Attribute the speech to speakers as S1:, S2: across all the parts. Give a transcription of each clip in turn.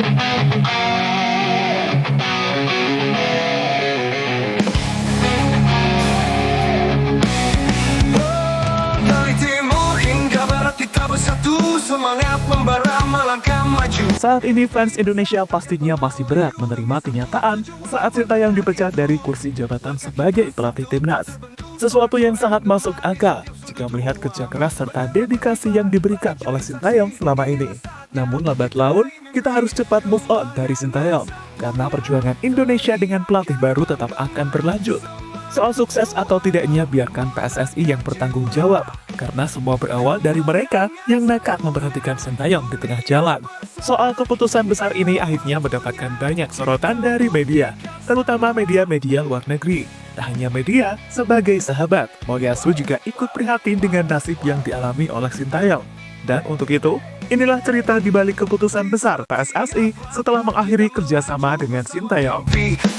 S1: Dari timur hingga barat kita bersatu, semangat membara melangkah maju.
S2: Saat ini fans Indonesia pastinya masih berat menerima kenyataan saat Sintayong dipecat dari kursi jabatan sebagai pelatih timnas. Sesuatu yang sangat masuk akal jika melihat kerja keras serta dedikasi yang diberikan oleh Sintayong selama ini. Namun lambat laun, kita harus cepat move on dari Sintayong karena perjuangan Indonesia dengan pelatih baru tetap akan berlanjut. Soal sukses atau tidaknya biarkan PSSI yang bertanggung jawab, karena semua berawal dari mereka yang nekat memberhentikan Sintayong di tengah jalan. Soal keputusan besar ini akhirnya mendapatkan banyak sorotan dari media, terutama media-media luar negeri. Tak hanya media, sebagai sahabat, Moyasu juga ikut prihatin dengan nasib yang dialami oleh Sintayong. Dan untuk itu, inilah cerita di balik keputusan besar PSSI setelah mengakhiri kerjasama dengan Sintayong.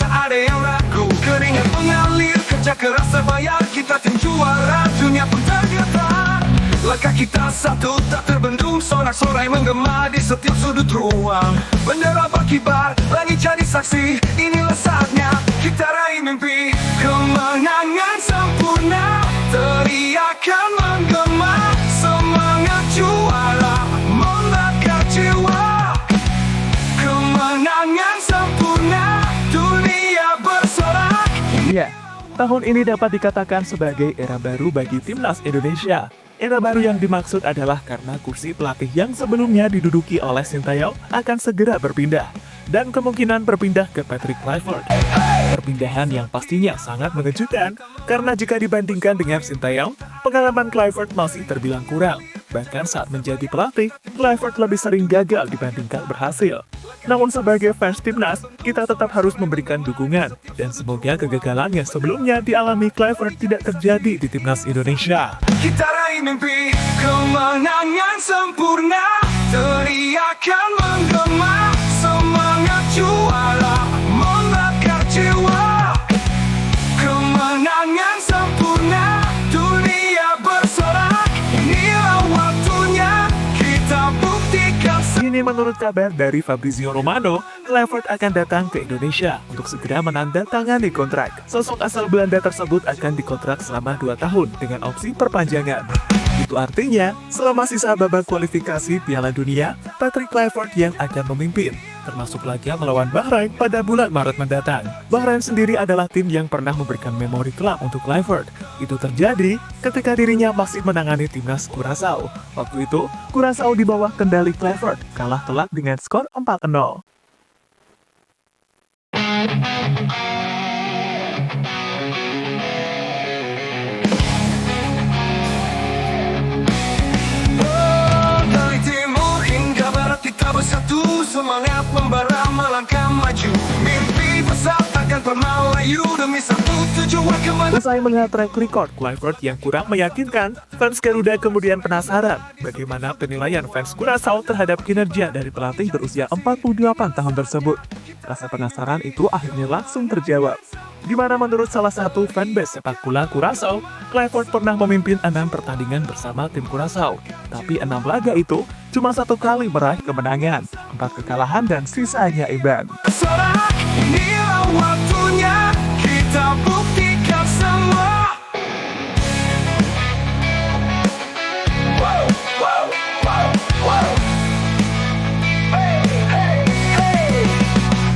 S1: Tak ada yang ragu, keringat mengalir, kerja keras terbayar, kita tim juara, dunia pun tergetar. Langkah kita satu tak terbendung, sorak-sorai menggema di setiap sudut ruang. Bendera berkibar, langit jadi saksi, inilah saatnya kita raih mimpi. Kemenangan sempurna, teriakan menggema, semangat juara membakar jiwa. Kemenangan sempurna, dunia bersorak.
S2: Ya, tahun ini dapat dikatakan sebagai era baru bagi timnas Indonesia. Era baru yang dimaksud adalah karena kursi pelatih yang sebelumnya diduduki oleh Sintayong akan segera berpindah, dan kemungkinan berpindah ke Patrick Kluivert. Perpindahan yang pastinya sangat mengejutkan, karena jika dibandingkan dengan Sintayong, pengalaman Kluivert masih terbilang kurang. Bahkan saat menjadi pelatih, Kluivert lebih sering gagal dibandingkan berhasil. Namun sebagai fans timnas, kita tetap harus memberikan dukungan, dan semoga kegagalan yang sebelumnya dialami Kluivert tidak terjadi di timnas Indonesia.
S1: Kita raih mimpi, kemenangan sempurna, teriakan menggema, semangat juara membakar jiwa. Kemenangan sempurna, dunia bersorak, inilah waktunya kita buktikan.
S2: Ini menurut kabar dari Fabrizio Romano, Kluivert akan datang ke Indonesia untuk segera menandatangani kontrak. Sosok asal Belanda tersebut akan dikontrak selama 2 tahun dengan opsi perpanjangan. Itu artinya, selama sisa babak kualifikasi Piala Dunia, Patrick Kluivert yang akan memimpin, termasuk laga melawan Bahrain pada bulan Maret mendatang. Bahrain sendiri adalah tim yang pernah memberikan memori kelam untuk Kluivert. Itu terjadi ketika dirinya masih menangani timnas Curaçao. Waktu itu, Curaçao di bawah kendali Kluivert kalah telak dengan skor 4-0.
S1: Dari timur hingga barat kita bersatu, semangat membara melangkah maju. Mimpi besar takkan pernah layu demi satu tujuan kemenangan.
S2: Usai melihat track record Kluivert yang kurang meyakinkan, fans Garuda kemudian penasaran bagaimana penilaian fans Curaçao terhadap kinerja dari pelatih berusia 48 tahun tersebut. Rasa penasaran itu akhirnya langsung terjawab. Di mana menurut salah satu fanbase sepak bola Curaçao, Kluivert pernah memimpin 6 pertandingan bersama tim Curaçao. Tapi 6 laga itu cuma 1 kali meraih kemenangan, 4 kekalahan dan sisanya imbang.
S1: Sorak, inilah waktunya kita buktikan semua. Wow, wow, wow, wow. Hey, hey, hey.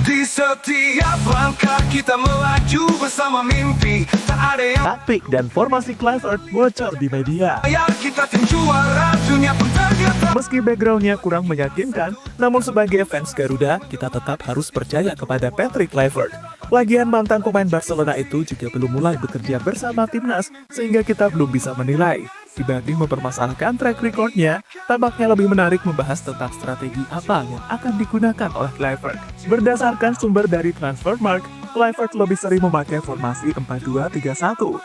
S1: Di setiap langkah kita melaju bersama mimpi, tak ada yang
S2: Taktik dan formasi Kluivert bocor di media.
S1: bayar, kita tim juara, dunia pun tergetar.
S2: Meski backgroundnya kurang meyakinkan, namun sebagai fans Garuda, kita tetap harus percaya kepada Patrick Kluivert. Lagian mantan pemain Barcelona itu juga belum mulai bekerja bersama timnas, sehingga kita belum bisa menilai. Dibanding mempermasalahkan track recordnya, tampaknya lebih menarik membahas tentang strategi apa yang akan digunakan oleh Kluivert. Berdasarkan sumber dari Transfermarkt, Kluivert lebih sering memakai formasi 4-2-3-1.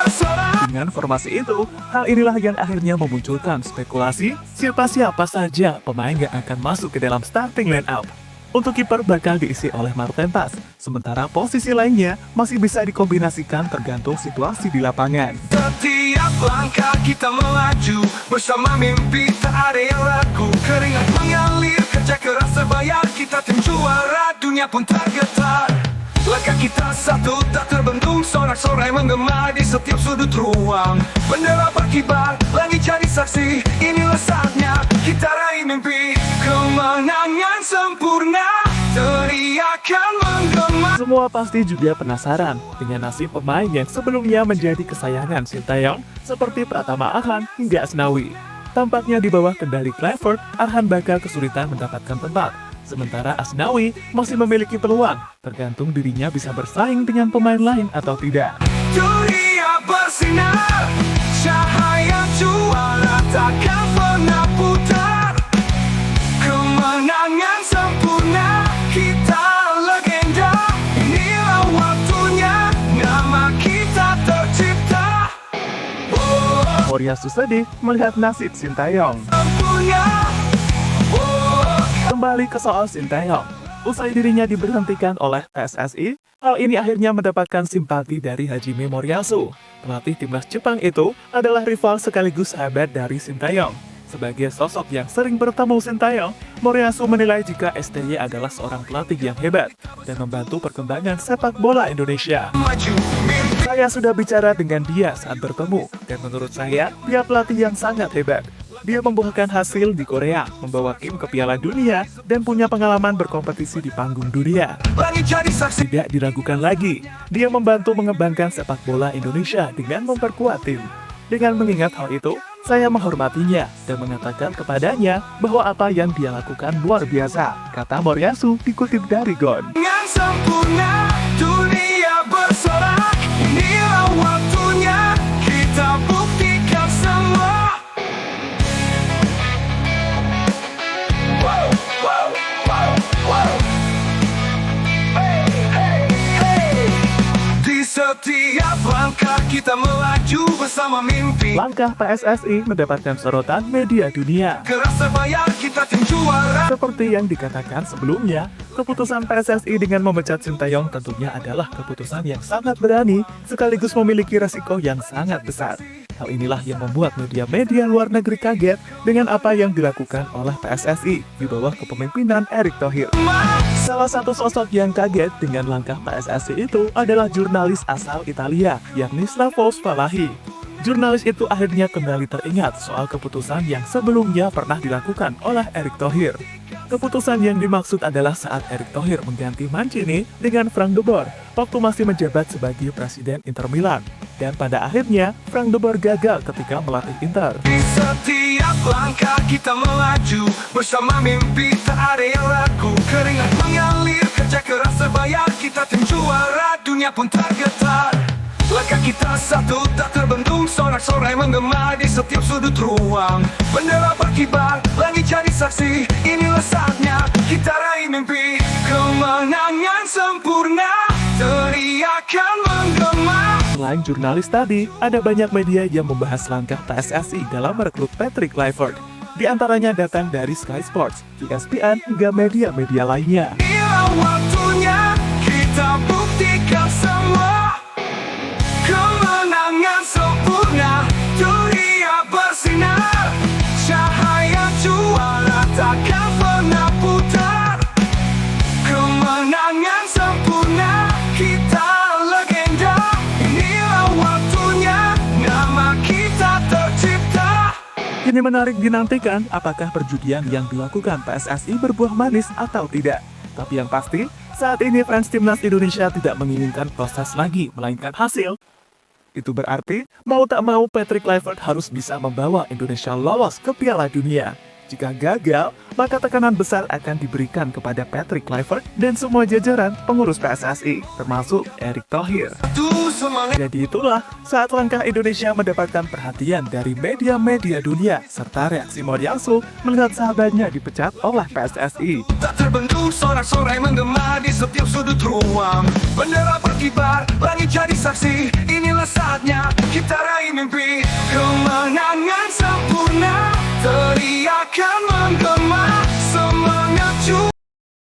S2: Dengan formasi itu, hal inilah yang akhirnya memunculkan spekulasi siapa-siapa saja pemain yang akan masuk ke dalam starting line-up. Untuk kiper bakal diisi oleh Marten Pas, sementara posisi lainnya masih bisa dikombinasikan tergantung situasi di lapangan.
S1: Setiap langkah kita melaju bersama mimpi, tak ada yang ragu, keringat mengalir. kerja keras terbayar, kita tim juara, dunia pun tergetar. Langkah kita satu tak terbendung, sorak-sorai menggema di setiap sudut ruang. Bendera berkibar, langit jadi saksi, inilah saatnya kita raih mimpi. Kemenangan sempurna, teriakan menggema.
S2: Semua pasti juga penasaran dengan nasib pemain yang sebelumnya menjadi kesayangan Sintayong seperti Pratama Arhan hingga Asnawi. Tampaknya di bawah kendali Clifford, Arhan bakal kesulitan mendapatkan tempat. Sementara Asnawi masih memiliki peluang, tergantung dirinya bisa bersaing dengan pemain lain atau tidak.
S1: Dunia bersinar, cahaya juara takkan pernah putar. Kemenangan sempurna, kita legenda. Inilah waktunya, nama kita tercipta.
S2: Moriyasu sedih melihat nasib Sintayong.
S1: Sempurna.
S2: Kembali ke soal Sintayong. Usai dirinya diberhentikan oleh PSSI, hal ini akhirnya mendapatkan simpati dari Hajime Moriyasu. Pelatih timnas Jepang itu adalah rival sekaligus sahabat dari Sintayong. Sebagai sosok yang sering bertemu Sintayong, Moriyasu menilai jika STY adalah seorang pelatih yang hebat dan membantu perkembangan sepak bola Indonesia.
S1: Maju, mimpi.
S2: Saya sudah bicara dengan dia saat bertemu, dan menurut saya, dia pelatih yang sangat hebat. Dia membuahkan hasil di Korea, membawa tim ke Piala Dunia, dan punya pengalaman berkompetisi di panggung dunia.
S1: Langit jadi saksi.
S2: Tidak diragukan lagi, dia membantu mengembangkan sepak bola Indonesia dengan memperkuat tim. Dengan mengingat hal itu, saya menghormatinya dan mengatakan kepadanya bahwa apa yang dia lakukan luar biasa, kata Moriyasu dikutip dari GON.
S1: Dengan sempurna, dunia bersorak. Inilah waktunya, kita buktikan semua. Wow, wow, wow, wow. Hey, hey, hey. Di setiap langkah kita melaju bersama mimpi.
S2: Langkah PSSI mendapatkan sorotan media dunia.
S1: Keras terbayar, kita tim juara.
S2: Seperti yang dikatakan sebelumnya, keputusan PSSI dengan memecat Sintayong tentunya adalah keputusan yang sangat berani sekaligus memiliki resiko yang sangat besar. Hal inilah yang membuat media-media luar negeri kaget dengan apa yang dilakukan oleh PSSI di bawah kepemimpinan Erick Thohir. Salah satu sosok yang kaget dengan langkah PSSI itu adalah jurnalis asal Italia, yakni Slavoj Valahi. Jurnalis itu akhirnya kembali teringat soal keputusan yang sebelumnya pernah dilakukan oleh Erick Thohir. Keputusan yang dimaksud adalah saat Erick Thohir mengganti Mancini dengan Frank de Boer waktu masih menjabat sebagai presiden Inter Milan. Dan pada akhirnya, Frank de Boer gagal ketika melatih Inter.
S1: Di setiap langkah kita melaju bersama mimpi, tak ada yang ragu. Keringat mengalir, kerja keras terbayar, kita tim juara, dunia pun tergetar. Langkah kita satu tak terbendung, sorak-sorai menggema di setiap sudut ruang. Bendera berkibar, langit jadi saksi, inilah saatnya kita raih mimpi. Kemenangan sempurna, teriakan menggema.
S2: Selain jurnalis tadi, ada banyak media yang membahas langkah PSSI dalam merekrut Patrick Kluivert. Di antaranya datang dari Sky Sports, ESPN, hingga media-media lainnya.
S1: Inilah waktunya, kita buktikan semua. Kemenangan sempurna, dunia bersinar. Cahaya juara takkan pernah putar. Kemenangan sempurna, kita legenda. Inilah waktunya, nama kita tercipta.
S2: Ini menarik dinantikan apakah perjudian yang dilakukan PSSI berbuah manis atau tidak. Tapi yang pasti, saat ini fans timnas Indonesia tidak menginginkan proses lagi, melainkan hasil. Itu berarti, mau tak mau Patrick Kluivert harus bisa membawa Indonesia lolos ke Piala Dunia. Jika gagal, maka tekanan besar akan diberikan kepada Patrick Kluivert dan semua jajaran pengurus PSSI, termasuk Erick Thohir. Jadi itulah, saat langkah Indonesia mendapatkan perhatian dari media-media dunia, serta reaksi Moriyasu melihat sahabatnya dipecat oleh PSSI.
S1: Tak terbendung, sorak-sorai menggema di setiap sudut ruang. Bendera berkibar, langit jadi saksi, inilah saatnya kita raih mimpi. Kemenangan sempurna, teriakan